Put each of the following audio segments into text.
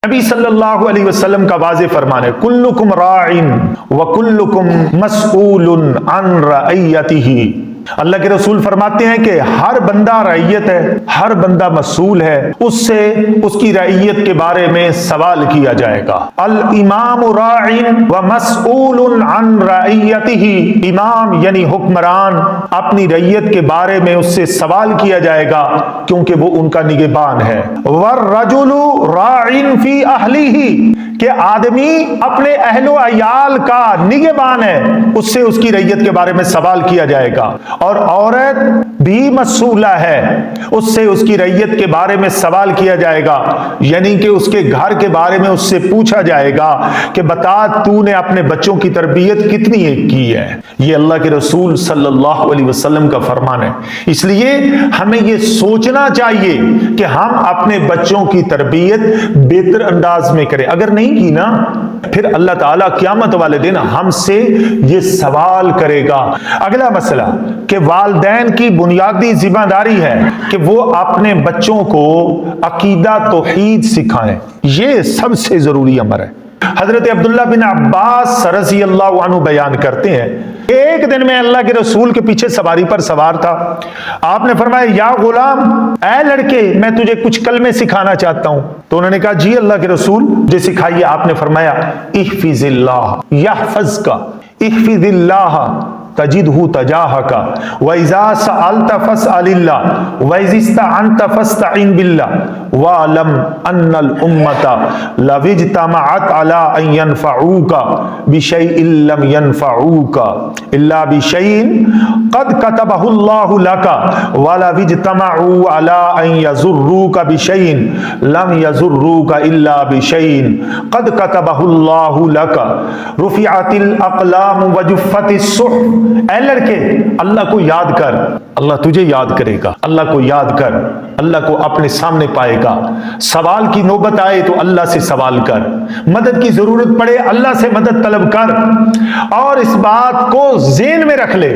نبی صلی اللہ علیہ وسلم کا واضح فرمان ہے کلکم راعن وکلکم مسئول عن رعیتہ۔ اللہ کے رسول فرماتے ہیں کہ ہر بندہ رعیت ہے، ہر بندہ مسئول ہے، اس سے اس کی رعیت کے بارے میں سوال کیا جائے گا۔ الامام راعن ومسئول عن رعیتہ، امام یعنی حکمران اپنی رعیت کے بارے میں اس سے سوال کیا جائے گا کیونکہ وہ ان کا نگہبان ہے۔ والرجل راعن فی اہلہ، کہ آدمی اپنے اہل و عیال کا نگہبان ہے، اس سے اس کی رعیت کے بارے میں سوال کیا جائے گا۔ اور عورت بھی مسئولہ ہے، اس سے اس کی رعیت کے بارے میں سوال کیا جائے گا، یعنی کہ اس کے گھر کے بارے میں اس سے پوچھا جائے گا کہ بتا تو نے اپنے بچوں کی تربیت کتنی کی ہے۔ یہ اللہ کے رسول صلی اللہ علیہ وسلم کا فرمان ہے۔ اس لیے ہمیں یہ سوچنا چاہیے کہ ہم اپنے بچوں کی تربیت بہتر انداز میں کریں۔ اگر نہیں کی نا، پھر اللہ تعالیٰ قیامت والے دن ہم سے یہ سوال کرے گا۔ اگلا مسئلہ کہ والدین کی بنیادی ذمہ داری ہے کہ وہ اپنے بچوں کو عقیدہ توحید سکھائیں، یہ سب سے ضروری امر ہے۔ حضرت عبداللہ بن عباس رضی اللہ عنہ بیان کرتے ہیں، ایک دن میں اللہ کے رسول کے پیچھے سواری پر سوار تھا، آپ نے فرمایا یا غلام، اے لڑکے میں تجھے کچھ کلمے سکھانا چاہتا ہوں۔ تو انہوں نے کہا جی اللہ کے رسول مجھے سکھائیے۔ آپ نے فرمایا احفظ اللہ یحفظک، احفظ اللہ تجدہ تجاہک، وَإِذَا سَأَلْتَ فَاسْأَلِ اللَّهَ وَإِذَا اسْتَعَنْتَ فَاسْتَعِنْ بِاللَّهِ وَاعْلَمْ أَنَّ الْأُمَّةَ لَوِ اجْتَمَعَتْ عَلَىٰ أَن يَنفَعُوكَ بِشَيْءٍ لَّمْ يَنفَعُوكَ إِلَّا بِشَيْءٍ قَدْ كَتَبَهُ اللَّهُ لَكَ وَلَوِ اجْتَمَعُوا عَلَىٰ أَن يَضُرُّوكَ بِشَيْءٍ لَّمْ يَضُرُّوكَ إِلَّا بِشَيْءٍ قَدْ كَتَبَهُ اللَّهُ لَكَ رُفِعَتِ الْأَقْلَامُ وَجُفَّتِ الصُّحُفُ۔ اے لڑکے اللہ کو یاد کر، اللہ تجھے یاد کرے گا۔ اللہ کو یاد کر، اللہ کو اپنے سامنے پائے گا۔ سوال کی نوبت آئے تو اللہ سے سوال کر، مدد کی ضرورت پڑے اللہ سے مدد طلب کر، اور اس بات کو ذہن میں رکھ لے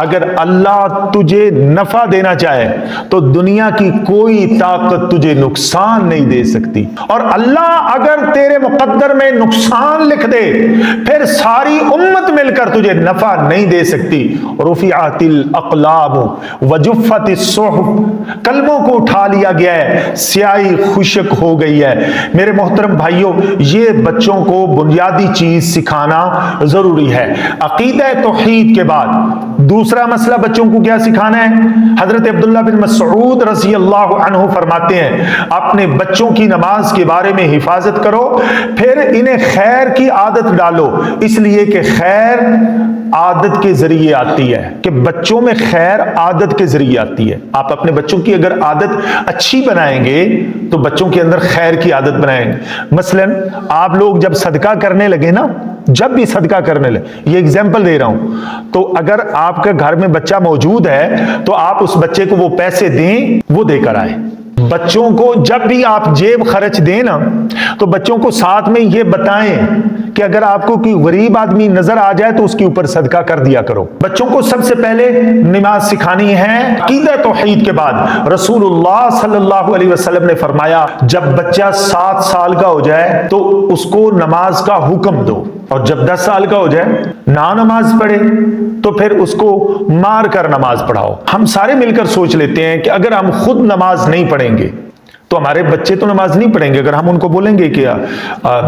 اگر اللہ تجھے نفع دینا چاہے تو دنیا کی کوئی طاقت تجھے نقصان نہیں دے سکتی، اور اللہ اگر تیرے مقدر میں نقصان لکھ دے پھر ساری امت مل کر تجھے نفع نہیں دے سکتی۔ رفعت الاقلام وجفت الصحف، کلموں کو اٹھا لیا گیا ہے، سیاہی خشک ہو گئی ہے۔ میرے محترم بھائیوں، یہ بچوں کو بنیادی چیز سکھانا ضروری ہے۔ عقیدہ توحید کے بعد دوسرا مسئلہ بچوں کو کیا سکھانا ہے؟ حضرت عبداللہ بن مسعود رضی اللہ عنہ فرماتے ہیں اپنے بچوں کی نماز کے بارے میں حفاظت کرو، پھر انہیں خیر کی عادت ڈالو، اس لیے کہ خیر عادت کے ذریعے آتی ہے، کہ بچوں میں خیر عادت کے ذریعے آتی ہے۔ آپ اپنے بچوں کی اگر عادت اچھی بنائیں گے تو بچوں کے اندر خیر کی عادت بنائیں گے۔ مثلا آپ لوگ جب صدقہ کرنے لگے نا، جب بھی صدقہ کرنے لگے، یہ اگزامپل دے رہا ہوں، تو اگر آپ کے گھر میں بچہ موجود ہے تو آپ اس بچے کو وہ پیسے دیں، وہ دے کر آئیں۔ بچوں کو جب بھی آپ جیب خرچ دیں نا تو بچوں کو ساتھ میں یہ بتائیں کہ اگر آپ کو کوئی غریب آدمی نظر آ جائے تو اس کے اوپر صدقہ کر دیا کرو۔ بچوں کو سب سے پہلے نماز سکھانی ہے عقیدہ توحید کے بعد۔ رسول اللہ صلی اللہ علیہ وسلم نے فرمایا جب بچہ 7 سال کا ہو جائے تو اس کو نماز کا حکم دو، اور جب 10 سال کا ہو جائے نہ نماز پڑھے تو پھر اس کو مار کر نماز پڑھاؤ۔ ہم سارے مل کر سوچ لیتے ہیں کہ اگر ہم خود نماز نہیں پڑھیں گے تو ہمارے بچے تو نماز نہیں پڑھیں گے۔ اگر ہم ان کو بولیں گے کہ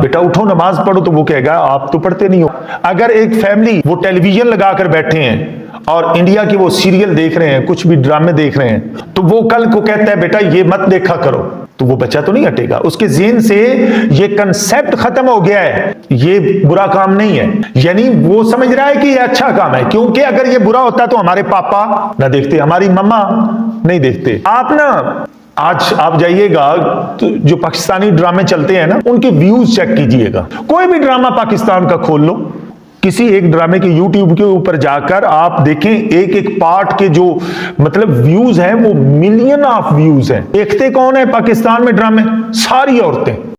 بیٹا اٹھو نماز پڑھو تو وہ کہے گا آپ تو پڑھتے نہیں ہو۔ اگر ایک فیملی وہ ٹیلی ویژن لگا کر بیٹھے ہیں اور انڈیا کے وہ سیریل دیکھ رہے ہیں، کچھ بھی ڈرامے دیکھ رہے ہیں، تو وہ کل کو کہتا ہے بیٹا یہ مت دیکھا کرو، تو وہ بچہ تو نہیں ہٹے گا۔ اس کے ذہن سے یہ کنسیپٹ ختم ہو گیا ہے یہ برا کام نہیں ہے، یعنی وہ سمجھ رہا ہے کہ یہ اچھا کام ہے، کیونکہ اگر یہ برا ہوتا تو ہمارے پاپا نہ دیکھتے، ہماری مما نہیں دیکھتے۔ آج آپ جائیے گا تو جو پاکستانی ڈرامے چلتے ہیں نا ان کے ویوز چیک کیجئے گا، کوئی بھی ڈرامہ پاکستان کا کھول لو، کسی ایک ڈرامے کے یوٹیوب کے اوپر جا کر آپ دیکھیں ایک ایک پارٹ کے جو مطلب ویوز ہیں وہ ملین آف ویوز ہیں۔ دیکھتے کون ہے پاکستان میں ڈرامے؟ ساری عورتیں۔